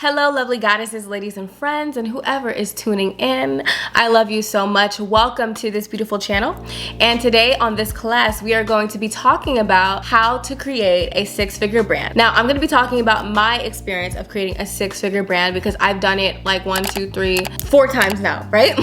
Hello, lovely goddesses, ladies, and friends, and whoever is tuning in. I love you so much. Welcome to this beautiful channel. And today on this class, we are going to be talking about how to create a six-figure brand. Now, I'm going to be talking about my experience of creating a six-figure brand because I've done it like 1, 2, 3, 4 times now, right?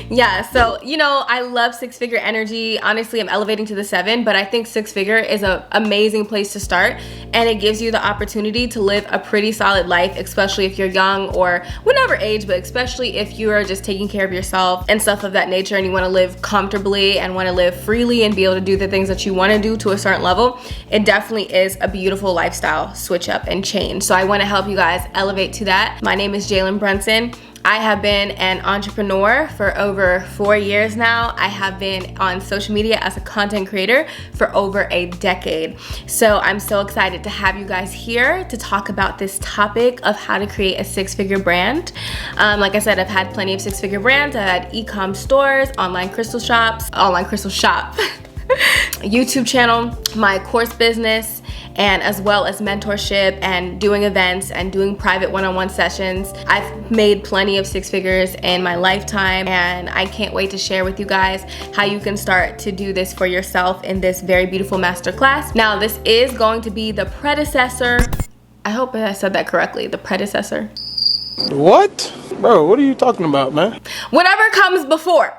Yeah, so, you know, I love six-figure energy. Honestly, I'm elevating to the 7, but I think six-figure is an amazing place to start, and it gives you the opportunity to live a pretty solid life, especially if you're young or whatever age, but especially if you are just taking care of yourself and stuff of that nature and you want to live comfortably and want to live freely and be able to do the things that you want to do to a certain level. It definitely is a beautiful lifestyle switch up and change. So I want to help you guys elevate to that. My name is Jaelyn Brunson. I have been an entrepreneur for over 4 years now. I have been on social media as a content creator for over a decade. So I'm so excited to have you guys here to talk about this topic of how to create a six-figure brand. Like I said, I've had plenty of six-figure brands. I've had e-com stores, online crystal shop, YouTube channel, my course business, and as well as mentorship and doing events and doing private one-on-one sessions. I've made plenty of six figures in my lifetime, and I can't wait to share with you guys how you can start to do this for yourself in this very beautiful masterclass. Now, this is going to be the predecessor. I hope I said that correctly. The predecessor. What? Bro, what are you talking about, man? Whatever comes before.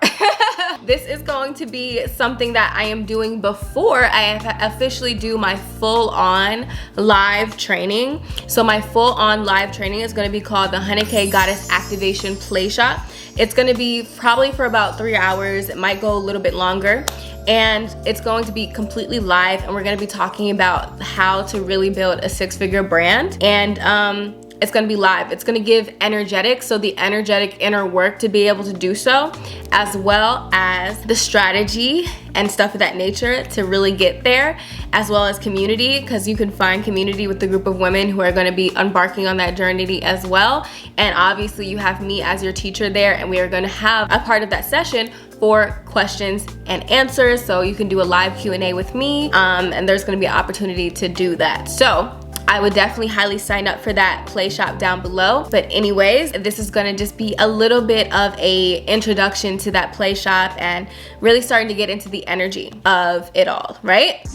This is going to be something that I am doing before I officially do my full-on live training. So my full-on live training is going to be called the 100K Goddess Activation PLAYSHOP. It's going to be probably for about 3 hours. It might go a little bit longer. And it's going to be completely live, and we're going to be talking about how to really build a six-figure brand. And it's going to be live. It's going to give energetics, so the energetic inner work to be able to do so, as well as the strategy and stuff of that nature to really get there, as well as community, because you can find community with the group of women who are going to be embarking on that journey as well. And obviously you have me as your teacher there, and we are going to have a part of that session for questions and answers, so you can do a live Q&A with me, and there's going to be an opportunity to do that. So I would definitely highly sign up for that PLAYSHOP down below. But anyways, this is gonna just be a little bit of a introduction to that PLAYSHOP and really starting to get into the energy of it all, right?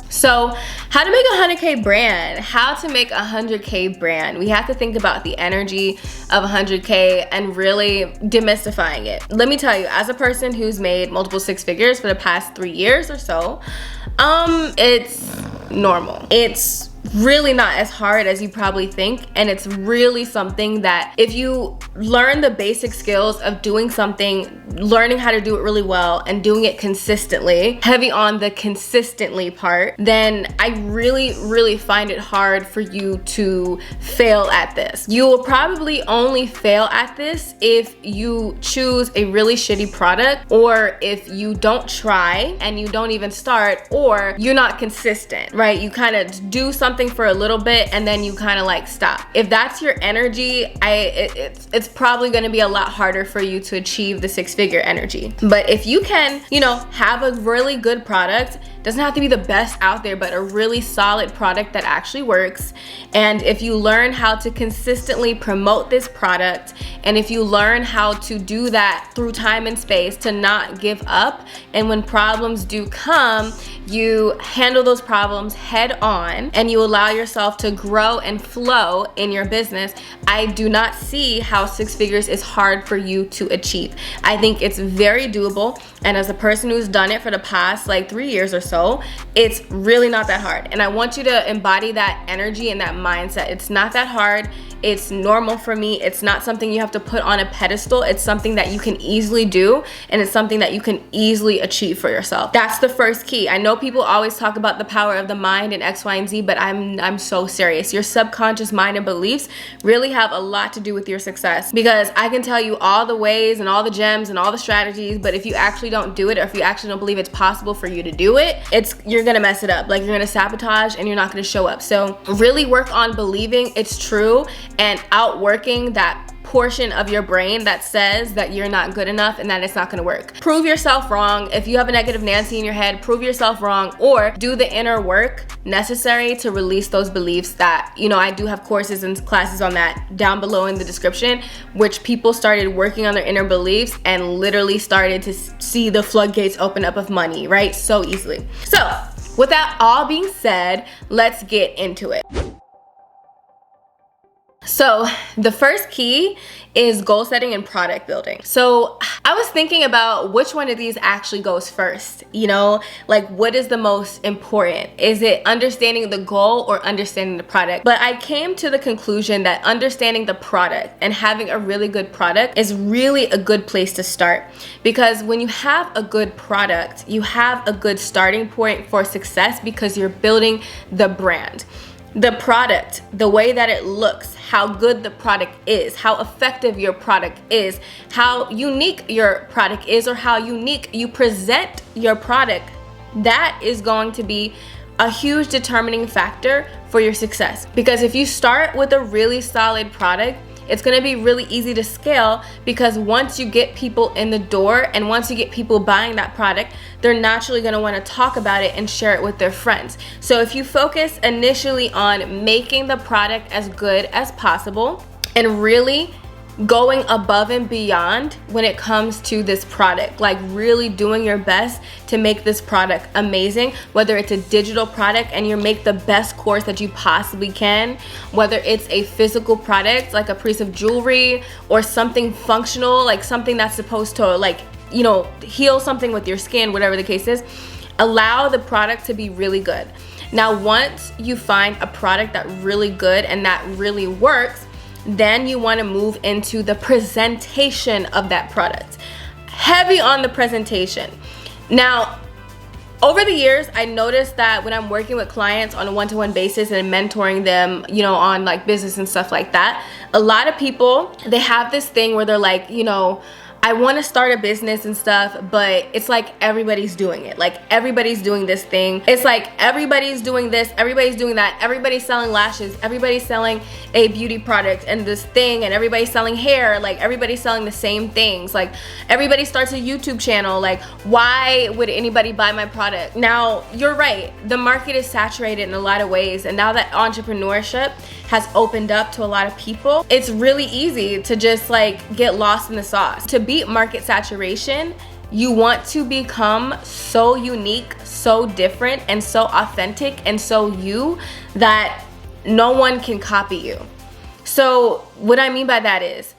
So how to make a 100K brand, how to make a 100K brand. We have to think about the energy of 100K and really demystifying it. Let me tell you, as a person who's made multiple six figures for the past 3 years or so, it's normal. It's really not as hard as you probably think, and it's really something that if you learn the basic skills of doing something, learning how to do it really well and doing it consistently, heavy on the consistently part, then I really find it hard for you to fail at this. You will probably only fail at this if you choose a really shitty product, or if you don't try and you don't even start, or you're not consistent, right? You kind of do something for a little bit and then you kind of like stop. If that's your energy, it's probably going to be a lot harder for you to achieve the six-figure energy. But if you can, you know, have a really good product, doesn't have to be the best out there, but a really solid product that actually works. And if you learn how to consistently promote this product, and if you learn how to do that through time and space, to not give up, and when problems do come, you handle those problems head on and you allow yourself to grow and flow in your business, I do not see how six figures is hard for you to achieve. I think it's very doable, and as a person who's done it for the past like 3 years or so, it's really not that hard. And I want you to embody that energy and that mindset. It's not that hard. It's normal for me. It's not something you have to put on a pedestal. It's something that you can easily do, and it's something that you can easily achieve for yourself. That's the first key. I know people always talk about the power of the mind and X, Y, and Z, but I'm so serious. Your subconscious mind and beliefs really have a lot to do with your success, because I can tell you all the ways and all the gems and all the strategies, but if you actually don't do it, or if you actually don't believe it's possible for you to do it, you're gonna mess it up. Like, you're gonna sabotage and you're not gonna show up. So really work on believing it's true and outworking that portion of your brain that says that you're not good enough and that it's not gonna work. Prove yourself wrong. If you have a negative Nancy in your head, prove yourself wrong, or do the inner work necessary to release those beliefs that, you know, I do have courses and classes on that down below in the description, which people started working on their inner beliefs and literally started to see the floodgates open up of money, right? So easily. So with that all being said, let's get into it. So the first key is goal setting and product building. So I was thinking about which one of these actually goes first, you know, like what is the most important? Is it understanding the goal or understanding the product? But I came to the conclusion that understanding the product and having a really good product is really a good place to start, because when you have a good product, you have a good starting point for success because you're building the brand. The product, the way that it looks, how good the product is, how effective your product is, how unique your product is, or how unique you present your product, that is going to be a huge determining factor for your success. Because if you start with a really solid product, it's gonna be really easy to scale, because once you get people in the door and once you get people buying that product, they're naturally gonna wanna talk about it and share it with their friends. So if you focus initially on making the product as good as possible and really going above and beyond when it comes to this product, like really doing your best to make this product amazing, whether it's a digital product and you make the best course that you possibly can, whether it's a physical product like a piece of jewelry or something functional like something that's supposed to, like, you know, heal something with your skin, whatever the case is, allow the product to be really good. Now once you find a product that's really good and that really works, then you want to move into the presentation of that product. Heavy on the presentation. Now, over the years, I noticed that when I'm working with clients on a one-to-one basis and mentoring them, you know, on like business and stuff like that, a lot of people, they have this thing where they're like, you know, I want to start a business and stuff, but it's like everybody's doing it. Like everybody's doing this thing. It's like everybody's doing this, everybody's doing that, everybody's selling lashes, everybody's selling a beauty product and this thing, and everybody's selling hair, like everybody's selling the same things. Like everybody starts a YouTube channel. Like why would anybody buy my product? Now, you're right. The market is saturated in a lot of ways, and now that entrepreneurship has opened up to a lot of people, it's really easy to just like get lost in the sauce. To beat market saturation, you want to become so unique, so different, and so authentic and so you that no one can copy you. So what I mean by that is,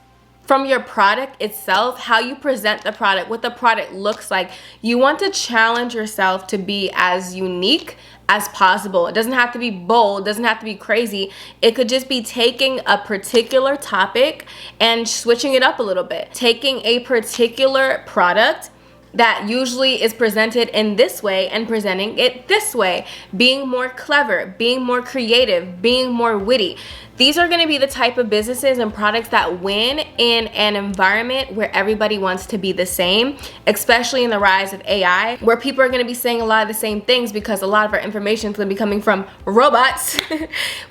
from your product itself, how you present the product, what the product looks like, you want to challenge yourself to be as unique as possible. It doesn't have to be bold, it doesn't have to be crazy. It could just be taking a particular topic and switching it up a little bit. Taking a particular product that usually is presented in this way and presenting it this way, being more clever, being more creative, being more witty. These are going to be the type of businesses and products that win in an environment where everybody wants to be the same, especially in the rise of AI, where people are going to be saying a lot of the same things because a lot of our information is going to be coming from robots.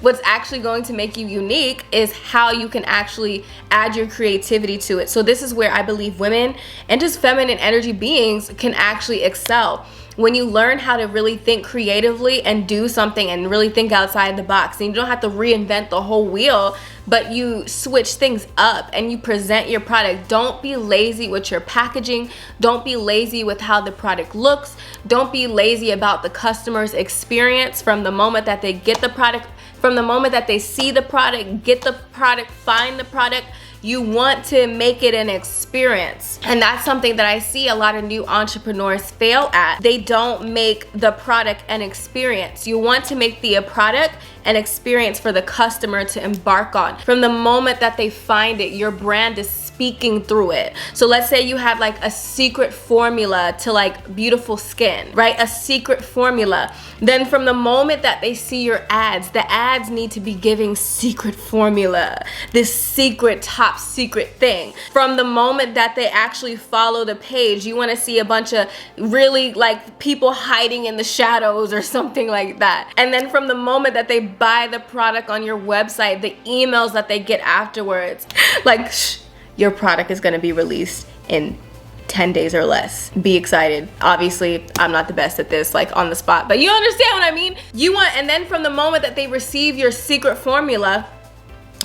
What's actually going to make you unique is how you can actually add your creativity to it. So this is where I believe women and just feminine energy beings can actually excel. When you learn how to really think creatively and do something and really think outside the box, and you don't have to reinvent the whole wheel, but you switch things up and you present your product. Don't be lazy with your packaging. Don't be lazy with how the product looks. Don't be lazy about the customer's experience from the moment that they get the product, from the moment that they see the product, get the product, find the product. You want to make it an experience. And that's something that I see a lot of new entrepreneurs fail at. They don't make the product an experience. You want to make the product an experience for the customer to embark on. From the moment that they find it, your brand is speaking speaking through it. So let's say you have like a secret formula to like beautiful skin, right? A secret formula. Then from the moment that they see your ads, the ads need to be giving secret formula, this secret, top secret thing. From the moment that they actually follow the page, you want to see a bunch of really like people hiding in the shadows or something like that. And then from the moment that they buy the product on your website, the emails that they get afterwards, like, your product is going to be released in 10 days or less. Be excited. Obviously, I'm not the best at this, like on the spot, but you understand what I mean? And then from the moment that they receive your secret formula,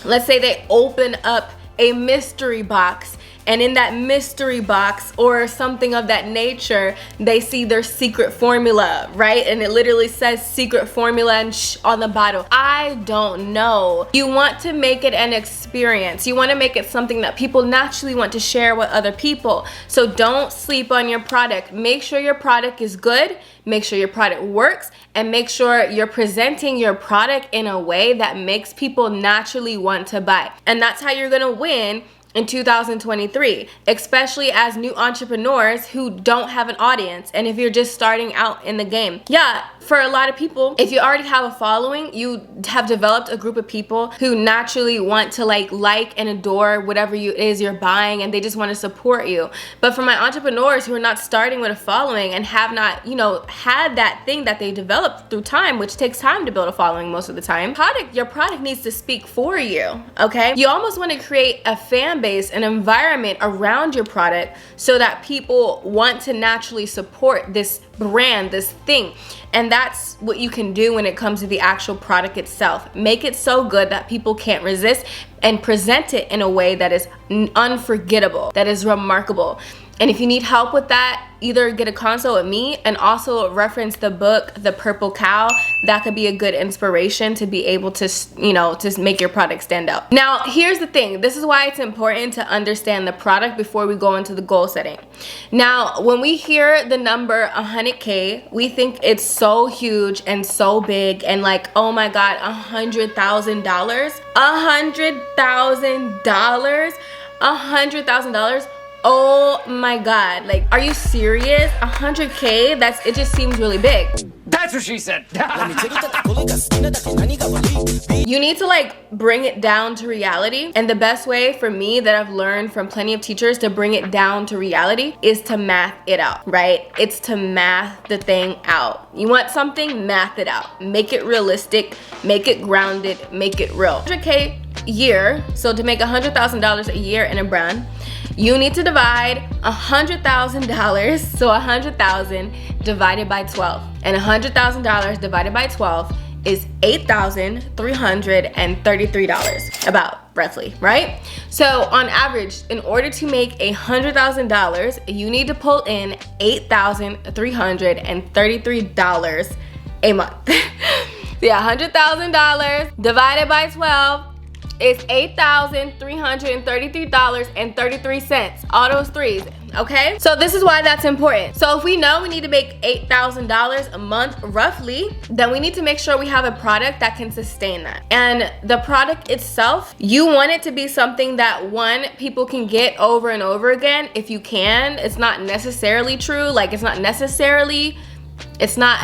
let's say they open up a mystery box, and in that mystery box or something of that nature, they see their secret formula, right? And it literally says secret formula and on the bottle. I don't know. You want to make it an experience. You want to make it something that people naturally want to share with other people. So don't sleep on your product. Make sure your product is good. Make sure your product works, and make sure you're presenting your product in a way that makes people naturally want to buy. And that's how you're gonna win in 2023, especially as new entrepreneurs who don't have an audience, and if you're just starting out in the game. Yeah, for a lot of people, if you already have a following, you have developed a group of people who naturally want to like and adore whatever it is you're buying, and they just want to support you. But for my entrepreneurs who are not starting with a following and have not, had that thing that they developed through time, which takes time to build a following most of the time, your product needs to speak for you, okay? You almost want to create a fan base, an environment around your product so that people want to naturally support this brand, this thing. And that's what you can do when it comes to the actual product itself. Make it so good that people can't resist, and present it in a way that is unforgettable, that is remarkable. And if you need help with that, either get a consult with me and also reference the book, The Purple Cow. That could be a good inspiration to be able to, to make your product stand out. Now, here's the thing. This is why it's important to understand the product before we go into the goal setting. Now, when we hear the number 100K, we think it's so huge and so big and like, oh my God, $100,000? $100,000? $100,000? Oh my God, like, are you serious? 100K? It just seems really big. That's what she said. You need to like bring it down to reality. And the best way for me that I've learned from plenty of teachers to bring it down to reality is to math it out, right? It's to math the thing out. You want something, math it out. Make it realistic, make it grounded, make it real. 100K year, so to make $100,000 a year in a brand, you need to divide $100,000, so 100,000 divided by 12. And $100,000 divided by 12 is $8,333, about roughly, right? So on average, in order to make $100,000, you need to pull in $8,333 a month. Yeah, $100,000 divided by 12 is $8,333.33. All those threes, okay? So this is why that's important. So if we know we need to make $8,000 a month roughly, then we need to make sure we have a product that can sustain that. And the product itself, you want it to be something that people can get over and over again if you can. It's not necessarily true, like it's not a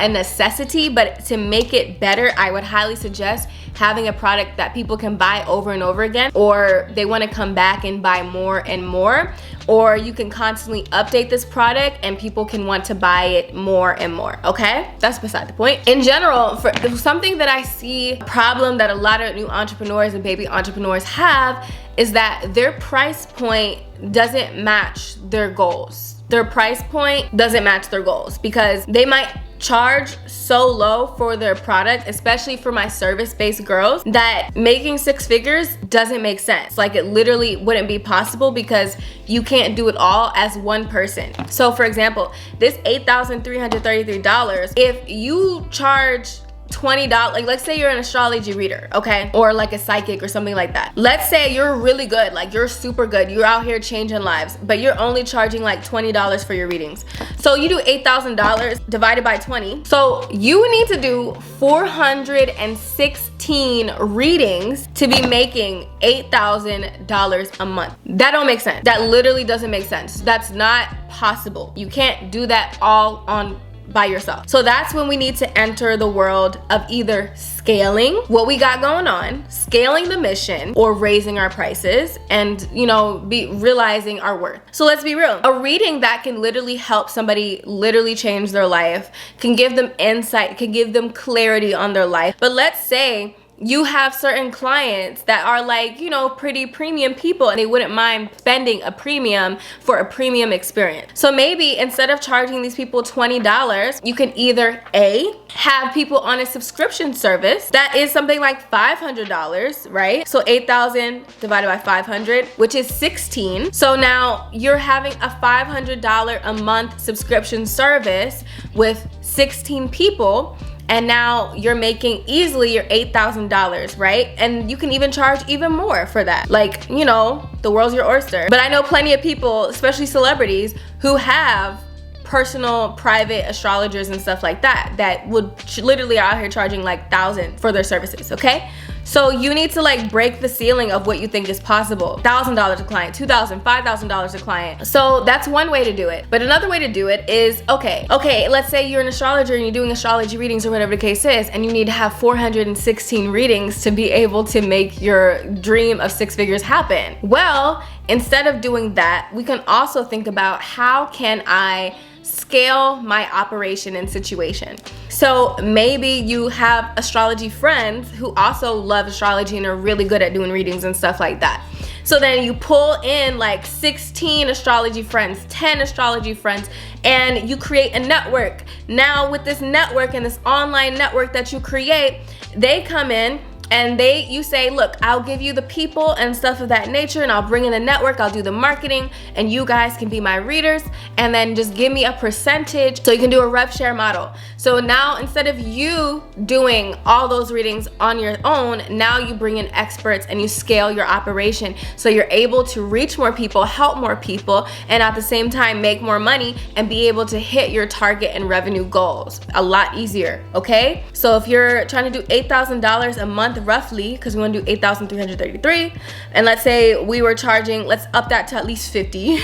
necessity, but to make it better, I would highly suggest having a product that people can buy over and over again, or they want to come back and buy more and more, or you can constantly update this product and people can want to buy it more and more, okay? That's beside the point. In general, for something that I see, a problem that a lot of new entrepreneurs and baby entrepreneurs have is that their price point doesn't match their goals. Their price point doesn't match their goals because they might charge so low for their product, especially for my service-based girls, that making 6 figures doesn't make sense. Like, it literally wouldn't be possible because you can't do it all as one person. So for example, this $8,333, if you charge $20, like let's say you're an astrology reader, okay? Or like a psychic or something like that. Let's say you're really good, like you're super good. You're out here changing lives, but you're only charging like $20 for your readings. So you do $8,000 divided by 20. So you need to do 416 readings to be making $8,000 a month. That don't make sense. That literally doesn't make sense. That's not possible. You can't do that all on by yourself. So that's when we need to enter the world of either scaling what we got going on, scaling the mission, or raising our prices and, you know, be realizing our worth. So let's be real. A reading that can literally help somebody literally change their life, can give them insight, can give them clarity on their life. But let's say you have certain clients that are like, you know, pretty premium people and they wouldn't mind spending a premium for a premium experience. So maybe instead of charging these people $20, you can either A, have people on a subscription service that is something like $500, right? So 8,000 divided by 500, which is 16. So now you're having a $500 a month subscription service with 16 people. And now you're making easily your $8,000, right? And you can even charge even more for that. Like, you know, the world's your oyster. But I know plenty of people, especially celebrities, who have personal private astrologers and stuff like that, that would literally out here charging like thousands for their services, okay? So you need to like break the ceiling of what you think is possible. $1,000 a client, $2,000, $5,000 a client. So that's one way to do it. But another way to do it is, okay, let's say you're an astrologer and you're doing astrology readings or whatever the case is, and you need to have 416 readings to be able to make your dream of 6 figures happen. Well, instead of doing that, we can also think about how can I scale my operation and situation. So maybe you have astrology friends who also love astrology and are really good at doing readings and stuff like that. So then you pull in like 16 astrology friends, 10 astrology friends, and you create a network. Now with this network and this online network that you create, they come in and you say, look, I'll give you the people and stuff of that nature, and I'll bring in the network, I'll do the marketing, and you guys can be my readers, and then just give me a percentage so you can do a rev share model. So now instead of you doing all those readings on your own, now you bring in experts and you scale your operation so you're able to reach more people, help more people, and at the same time make more money and be able to hit your target and revenue goals a lot easier, okay? So if you're trying to do $8,000 a month roughly, because we want to do 8,333, and let's say we were charging, let's up that to at least 50,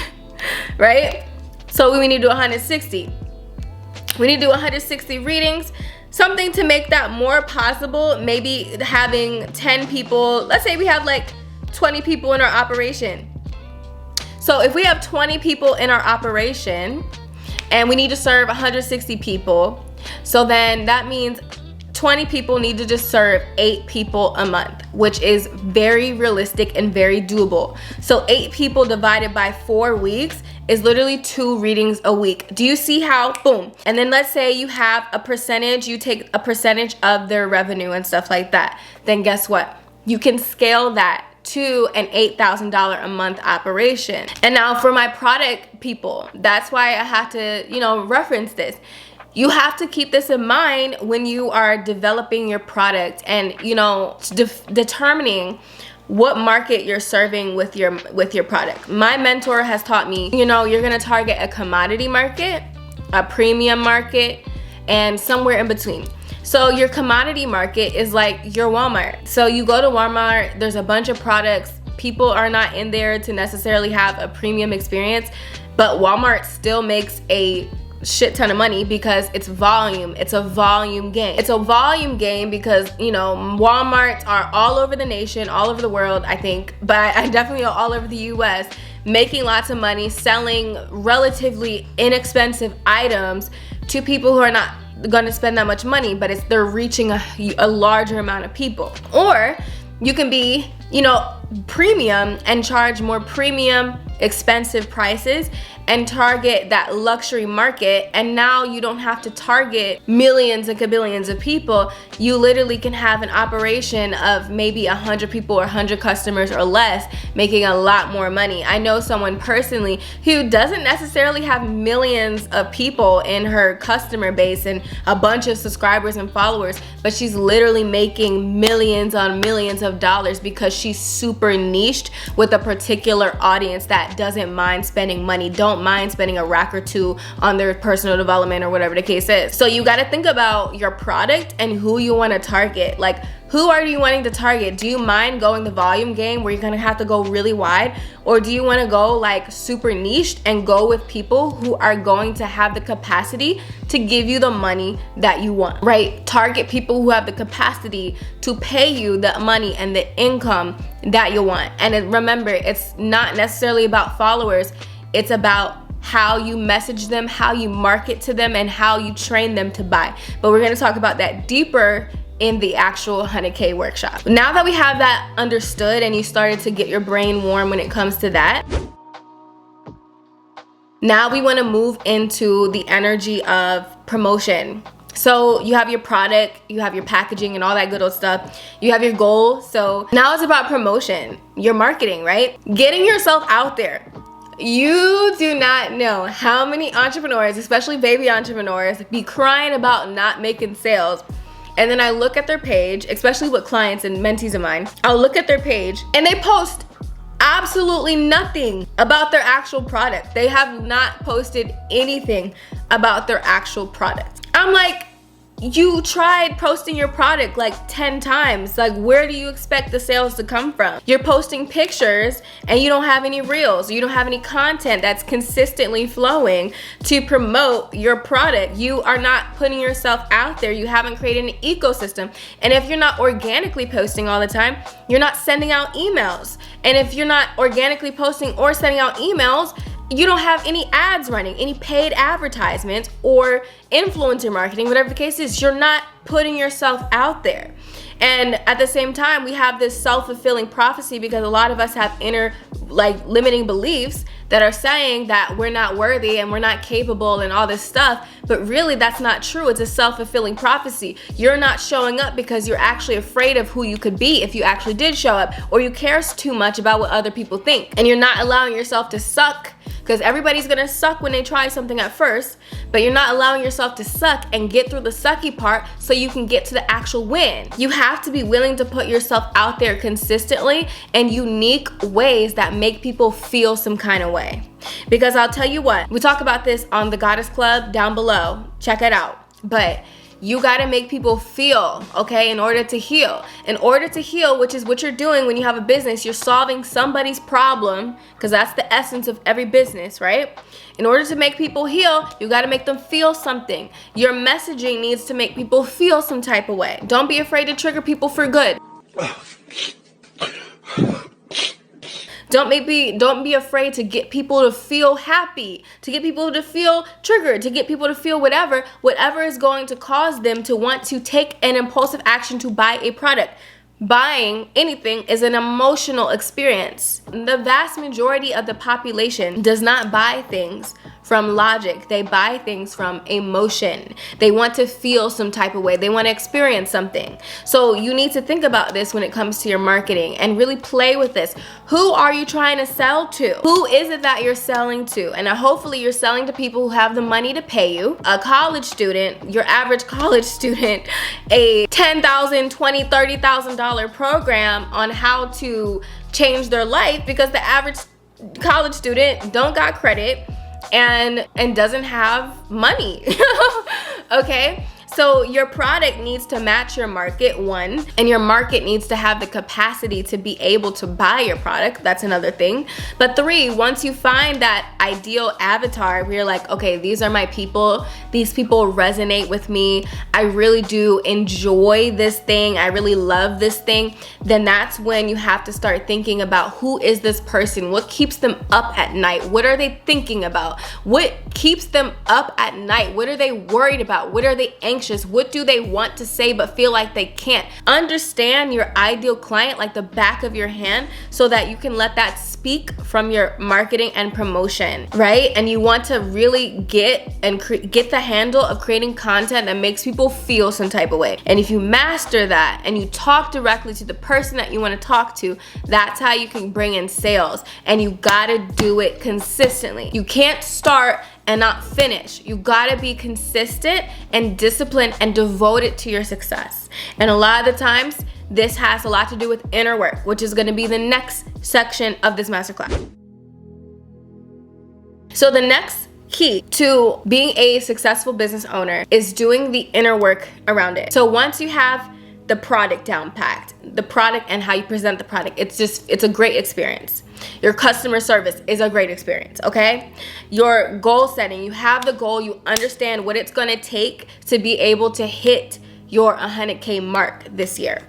right? So we need to do 160. We need to do 160 readings, something to make that more possible. Maybe having 10 people, let's say we have like 20 people in our operation. So if we have 20 people in our operation and we need to serve 160 people, so then that means 20 people need to just serve 8 people a month, which is very realistic and very doable. So 8 people divided by 4 weeks is literally 2 readings a week. Do you see how? Boom. And then let's say you have a percentage, you take a percentage of their revenue and stuff like that. Then guess what? You can scale that to an $8,000 a month operation. And now for my product people, that's why I have to, you know, reference this. You have to keep this in mind when you are developing your product and, you know, determining what market you're serving with your product. My mentor has taught me, you know, you're gonna target a commodity market, a premium market, and somewhere in between. So your commodity market is like your Walmart. So you go to Walmart, there's a bunch of products. People are not in there to necessarily have a premium experience, but Walmart still makes a shit ton of money because it's volume. It's a volume game. It's a volume game because, you know, Walmarts are all over the nation, all over the world, I think, but I definitely know all over the US, making lots of money, selling relatively inexpensive items to people who are not gonna spend that much money, but they're reaching a larger amount of people. Or you can be, you know, premium and charge more premium expensive prices and target that luxury market. And now you don't have to target millions and billions of people. You literally can have an operation of maybe 100 people or 100 customers or less, making a lot more money. I know someone personally who doesn't necessarily have millions of people in her customer base and a bunch of subscribers and followers, but she's literally making millions on millions of dollars because she's super niched with a particular audience that doesn't mind spending money, don't mind spending a rack or two on their personal development or whatever the case is. So you got to think about your product and who you want to target. Like, who are you wanting to target? Do you mind going the volume game where you're gonna have to go really wide? Or do you wanna go like super niched and go with people who are going to have the capacity to give you the money that you want, right? Target people who have the capacity to pay you the money and the income that you want. And remember, it's not necessarily about followers, it's about how you message them, how you market to them, and how you train them to buy. But we're gonna talk about that deeper in the actual 100K workshop. Now that we have that understood and you started to get your brain warm when it comes to that, now we wanna move into the energy of promotion. So you have your product, you have your packaging and all that good old stuff. You have your goal. So now it's about promotion, your marketing, right? Getting yourself out there. You do not know how many entrepreneurs, especially baby entrepreneurs, be crying about not making sales. And then I look at their page, especially with clients and mentees of mine, I'll look at their page and they post absolutely nothing about their actual product. They have not posted anything about their actual product. I'm like, you tried posting your product like 10 times. Like, where do you expect the sales to come from? You're posting pictures and you don't have any reels. You don't have any content that's consistently flowing to promote your product. You are not putting yourself out there. You haven't created an ecosystem. And if you're not organically posting all the time, you're not sending out emails. And if you're not organically posting or sending out emails, you don't have any ads running, any paid advertisements or influencer marketing, whatever the case is. You're not putting yourself out there. And at the same time, we have this self-fulfilling prophecy because a lot of us have inner limiting beliefs that are saying that we're not worthy and we're not capable and all this stuff. But really, that's not true. It's a self-fulfilling prophecy. You're not showing up because you're actually afraid of who you could be if you actually did show up, or you care too much about what other people think. And you're not allowing yourself to suck, because everybody's gonna suck when they try something at first, but you're not allowing yourself to suck and get through the sucky part so you can get to the actual win. You have to be willing to put yourself out there consistently in unique ways that make people feel some kind of way. Because I'll tell you what, we talk about this on the Goddess Club down below, check it out. But you gotta make people feel, okay, in order to heal. In order to heal, which is what you're doing when you have a business, you're solving somebody's problem, because that's the essence of every business, right? In order to make people heal, you gotta make them feel something. Your messaging needs to make people feel some type of way. Don't be afraid to trigger people for good. Don't be afraid to get people to feel happy, to get people to feel triggered, to get people to feel whatever is going to cause them to want to take an impulsive action to buy a product. Buying anything is an emotional experience. The vast majority of the population does not buy things from logic. They buy things from emotion. They want to feel some type of way. They want to experience something. So you need to think about this when it comes to your marketing and really play with this. Who are you trying to sell to? Who is it that you're selling to? And hopefully you're selling to people who have the money to pay you. A college student, your average college student, a $10,000, $20,000, $30,000 program on how to change their life, because the average college student don't got credit and doesn't have money. Okay, so your product needs to match your market, one, and your market needs to have the capacity to be able to buy your product. That's another thing. But three, once you find that ideal avatar where you're like, okay, these are my people, these people resonate with me, I really do enjoy this thing, I really love this thing, then that's when you have to start thinking about who is this person, what keeps them up at night, what are they thinking about, what keeps them up at night, what are they worried about, what are they anxious anxious? What do they want to say but feel like they can't? Understand your ideal client like the back of your hand so that you can let that speak from your marketing and promotion, right? And you want to really get the handle of creating content that makes people feel some type of way. And if you master that and you talk directly to the person that you want to talk to, that's how you can bring in sales. And you gotta do it consistently. You can't start and not finish. You gotta be consistent and disciplined and devoted to your success. And a lot of the times, this has a lot to do with inner work, which is gonna be the next section of this masterclass. So the next key to being a successful business owner is doing the inner work around it. So once you have the product down packed, the product and how you present the product, it's a great experience. Your customer service is a great experience, okay? Your goal setting, you have the goal, you understand what it's gonna take to be able to hit your 100K mark this year.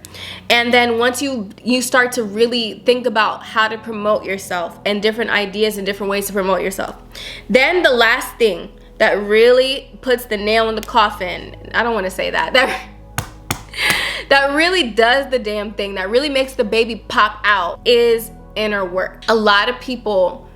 And then once you start to really think about how to promote yourself and different ideas and different ways to promote yourself, then the last thing that really puts the nail in the coffin, I don't want to say that really does the damn thing, that really makes the baby pop out, is inner work. A lot of people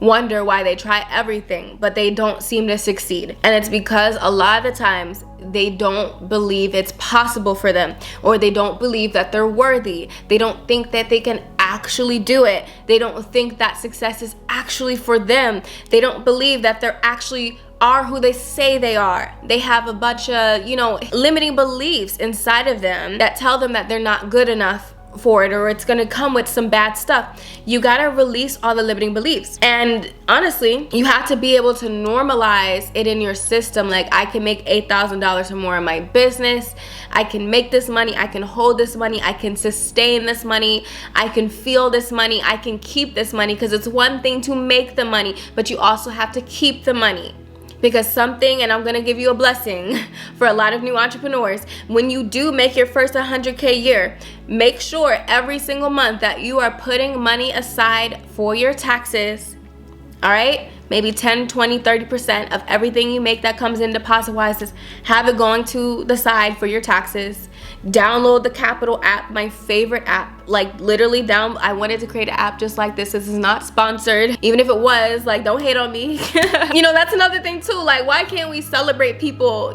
wonder why they try everything, but they don't seem to succeed. And it's because a lot of the times they don't believe it's possible for them, or they don't believe that they're worthy. They don't think that they can actually do it. They don't think that success is actually for them. They don't believe that they're actually are who they say they are. They have a bunch of, limiting beliefs inside of them that tell them that they're not good enough for it, or it's gonna come with some bad stuff. You gotta release all the limiting beliefs. And honestly, you have to be able to normalize it in your system. Like, I can make $8,000 or more in my business. I can make this money. I can hold this money. I can sustain this money. I can feel this money. I can keep this money, because it's one thing to make the money, but you also have to keep the money. Because something, and I'm gonna give you a blessing for a lot of new entrepreneurs, when you do make your first 100K year, make sure every single month that you are putting money aside for your taxes, all right? Maybe 10, 20, 30% of everything you make that comes in deposit-wise, just have it going to the side for your taxes. Download the Capital app, my favorite app. Like, literally I wanted to create an app just like this. This is not sponsored. Even if it was, like, don't hate on me. That's another thing too. Like, why can't we celebrate people,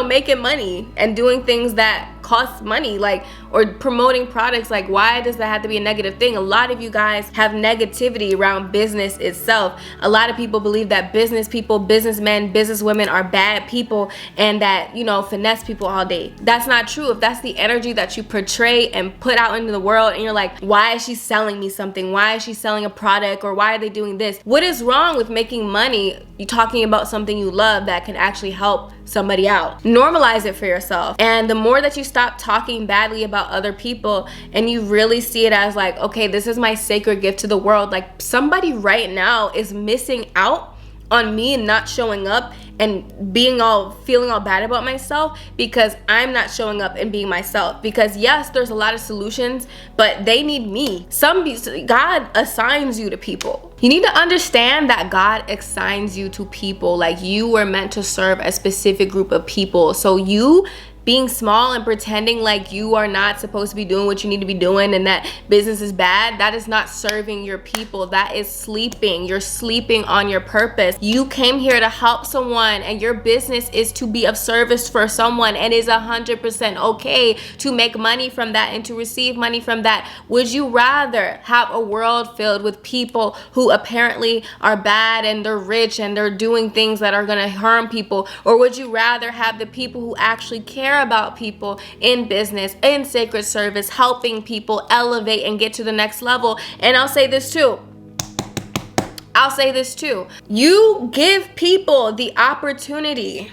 making money and doing things that cost money, like, or promoting products? Like, why does that have to be a negative thing? A lot of you guys have negativity around business itself. A lot of people believe that business people, businessmen, businesswomen are bad people, and that, finesse people all day. That's not true. If that's the energy that you portray and put out into the world, and you're like, why is she selling me something? Why is she selling a product? Or why are they doing this? What is wrong with making money? You talking about something you love that can actually help somebody out. Normalize it for yourself. And the more that you stop talking badly about other people and you really see it as like, okay, this is my sacred gift to the world. Like, somebody right now is missing out on me not showing up and feeling all bad about myself because I'm not showing up and being myself. Because yes, there's a lot of solutions, but they need me. God assigns you to people. You need to understand that God assigns you to people. Like, you were meant to serve a specific group of people. So you being small and pretending like you are not supposed to be doing what you need to be doing and that business is bad, that is not serving your people. That is sleeping. You're sleeping on your purpose. You came here to help someone, and your business is to be of service for someone, and is 100% okay to make money from that and to receive money from that. Would you rather have a world filled with people who apparently are bad and they're rich and they're doing things that are going to harm people? Or would you rather have the people who actually care about people in business, in sacred service, helping people elevate and get to the next level? And I'll say this too. You give people the opportunity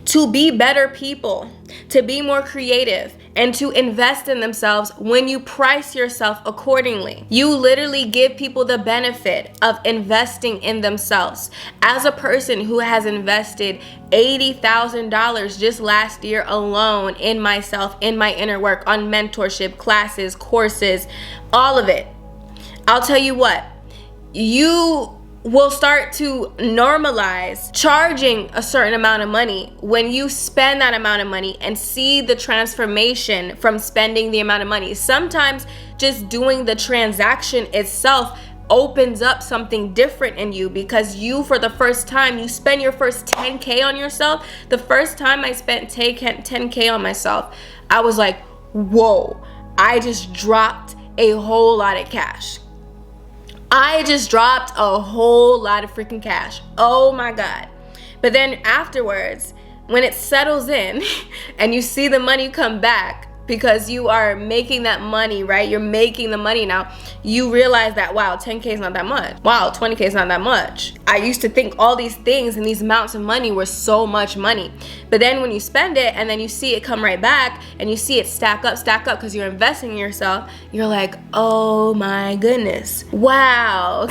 to be better people, to be more creative, and to invest in themselves when you price yourself accordingly. You literally give people the benefit of investing in themselves. As a person who has invested $80,000 just last year alone in myself, in my inner work, on mentorship, classes, courses, all of it, I'll tell you what, you will start to normalize charging a certain amount of money when you spend that amount of money and see the transformation from spending the amount of money. Sometimes just doing the transaction itself opens up something different in you, because you, for the first time, you spend your first 10K on yourself. The first time I spent 10K on myself, I was like, whoa, I just dropped a whole lot of cash. I just dropped a whole lot of freaking cash. Oh my God. But then afterwards, when it settles in and you see the money come back, because you are making that money, right? You're making the money now. You realize that, wow, 10K is not that much. Wow, 20K is not that much. I used to think all these things and these amounts of money were so much money. But then when you spend it and then you see it come right back and you see it stack up because you're investing in yourself, you're like, oh my goodness. Wow.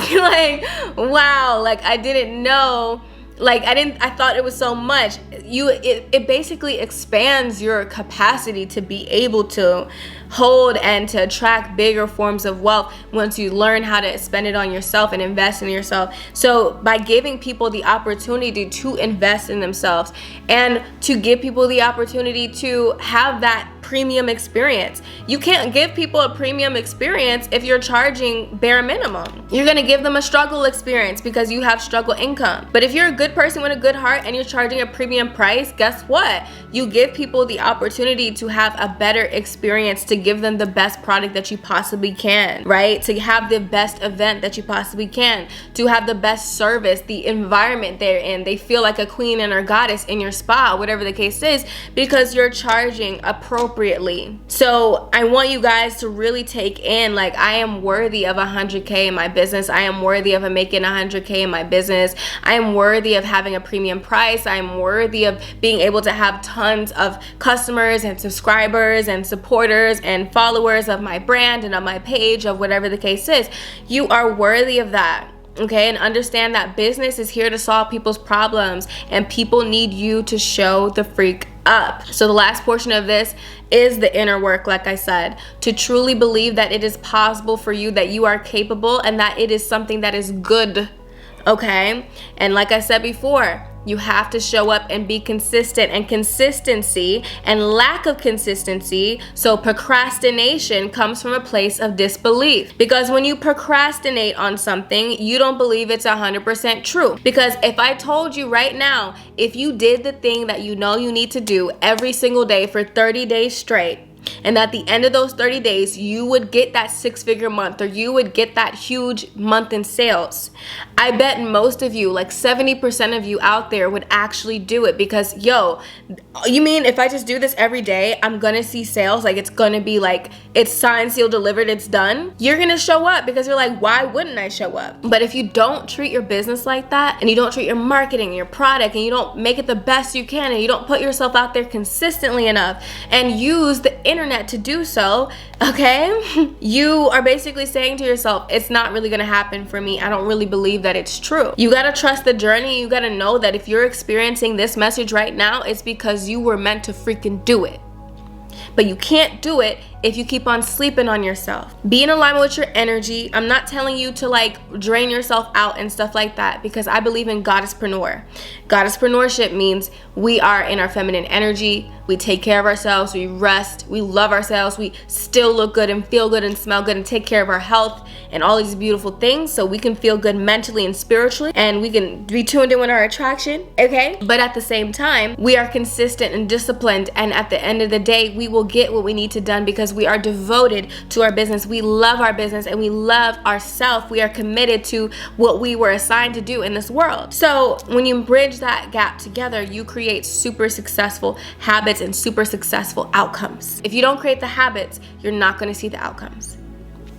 Wow, like I didn't know. I thought it was so much. It basically expands your capacity to be able to hold and to attract bigger forms of wealth once you learn how to spend it on yourself and invest in yourself. So by giving people the opportunity to invest in themselves and to give people the opportunity to have that premium experience. You can't give people a premium experience if you're charging bare minimum. You're gonna give them a struggle experience because you have struggle income. But if you're a good person with a good heart and you're charging a premium price, guess what? You give people the opportunity to have a better experience, to give them the best product that you possibly can, right? To have the best event that you possibly can, to have the best service, the environment they're in. They feel like a queen and a goddess in your spa, whatever the case is, because you're charging appropriately. So I want you guys to really take in, like, I am worthy of 100K in my business. I am worthy of making 100K in my business. I am worthy of having a premium price. I am worthy of being able to have tons of customers and subscribers and supporters and followers of my brand and of my page, of whatever the case is. You are worthy of that. Okay, and understand that business is here to solve people's problems, and people need you to show the freak up. So the last portion of this is the inner work, like I said, to truly believe that it is possible for you, that you are capable, and that it is something that is good. Okay, and like I said before, you have to show up and be consistent, and consistency and lack of consistency. So procrastination comes from a place of disbelief, because when you procrastinate on something, you don't believe it's 100% true. Because if I told you right now, if you did the thing that you know you need to do every single day for 30 days straight, and at the end of those 30 days, you would get that 6-figure month, or you would get that huge month in sales, I bet most of you, like 70% of you out there, would actually do it. Because, yo, you mean if I just do this every day, I'm gonna see sales? Like, it's gonna be like, it's signed, sealed, delivered, it's done? You're gonna show up, because you're like, why wouldn't I show up? But if you don't treat your business like that, and you don't treat your marketing and your product, and you don't make it the best you can, and you don't put yourself out there consistently enough, and use the internet to do so, okay, you are basically saying to yourself, it's not really gonna happen for me. I don't really believe that it's true. You gotta trust the journey. You gotta know that if you're experiencing this message right now, it's because you were meant to freaking do it. But you can't do it if you keep on sleeping on yourself. Be in alignment with your energy. I'm not telling you to like drain yourself out and stuff like that, because I believe in goddesspreneur. Goddesspreneurship means we are in our feminine energy. We take care of ourselves. We rest. We love ourselves. We still look good and feel good and smell good and take care of our health and all these beautiful things, so we can feel good mentally and spiritually, and we can be tuned in with our attraction, okay? But at the same time, we are consistent and disciplined, and at the end of the day, we will get what we need to done, because we are devoted to our business. We love our business and we love ourselves. We are committed to what we were assigned to do in this world. So when you bridge that gap together, you create super successful habits and super successful outcomes. If you don't create the habits, you're not going to see the outcomes.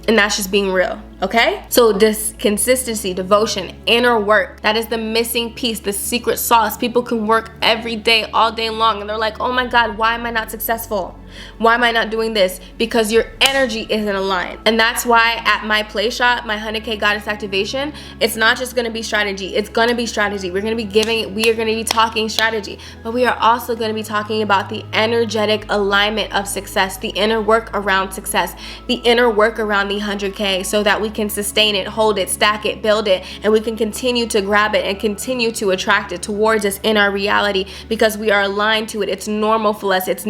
And that's just being real, okay? So this consistency, devotion, inner work, that is the missing piece, the secret sauce. People can work every day, all day long, and they're like, oh my God, why am I not successful? Why am I not doing this? Because your energy isn't aligned. And that's why at my PLAYSHOP, my 100K Goddess Activation, it's not just gonna be strategy. It's gonna be strategy. We are gonna be talking strategy, but we are also gonna be talking about the energetic alignment of success, the inner work around success, the inner work around the 100K, so that we we can sustain it, hold it, stack it, build it, and we can continue to grab it and continue to attract it towards us in our reality because we are aligned to it. It's normal for us. It's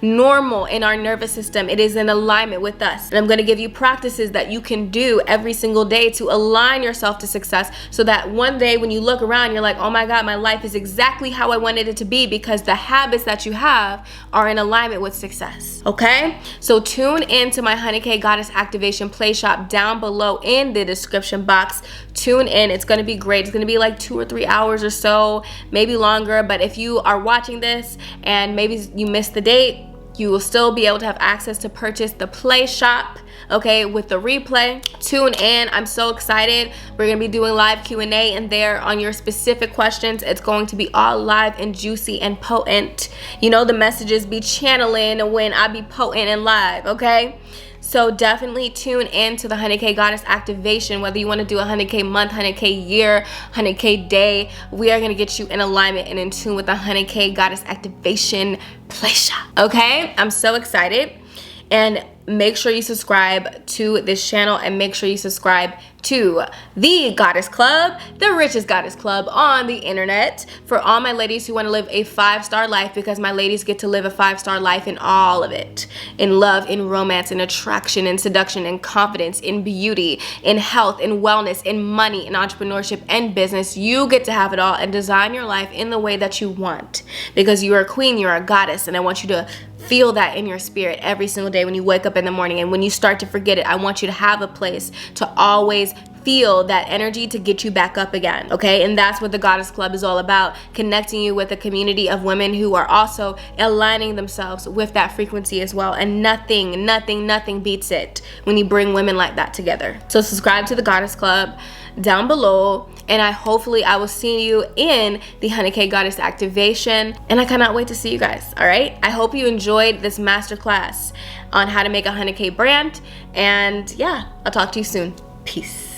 normal in our nervous system. It is in alignment with us. And I'm going to give you practices that you can do every single day to align yourself to success, so that one day when you look around, you're like, oh my God, my life is exactly how I wanted it to be, because the habits that you have are in alignment with success. Okay? So tune in to my 100K Goddess Activation Play Shop down below in the description box. Tune in. It's going to be great. It's going to be like 2 or 3 hours or so, maybe longer. But if you are watching this and maybe you missed the date, you will still be able to have access to purchase the Play Shop, okay, with the replay. Tune in. I'm so excited. We're gonna be doing live Q&A in there on your specific questions. It's going to be all live and juicy and potent. You know, the messages be channeling when I be potent and live, okay? So definitely tune in to the 100K Goddess Activation, whether you want to do 100K month, 100K year, 100K day. We are going to get you in alignment and in tune with the 100K Goddess Activation Play Shop. Okay? I'm so excited. And make sure you subscribe to this channel, and make sure you subscribe to the Goddess Club, the richest goddess club on the internet, for all my ladies who want to live a 5-star life, because my ladies get to live a 5-star life in all of it. In love, in romance, in attraction, in seduction, in confidence, in beauty, in health, in wellness, in money, in entrepreneurship, and business. You get to have it all and design your life in the way that you want, because you are a queen, you're a goddess, and I want you to feel that in your spirit every single day when you wake up in the morning. And when you start to forget it, I want you to have a place to always feel that energy to get you back up again, okay? And that's what the Goddess Club is all about, connecting you with a community of women who are also aligning themselves with that frequency as well. And nothing beats it when you bring women like that together. So subscribe to the Goddess Club down below, and hopefully I will see you in the 100K Goddess Activation, and I cannot wait to see you guys. All right, I hope you enjoyed this masterclass on how to make a 100K brand, and yeah, I'll talk to you soon. Peace.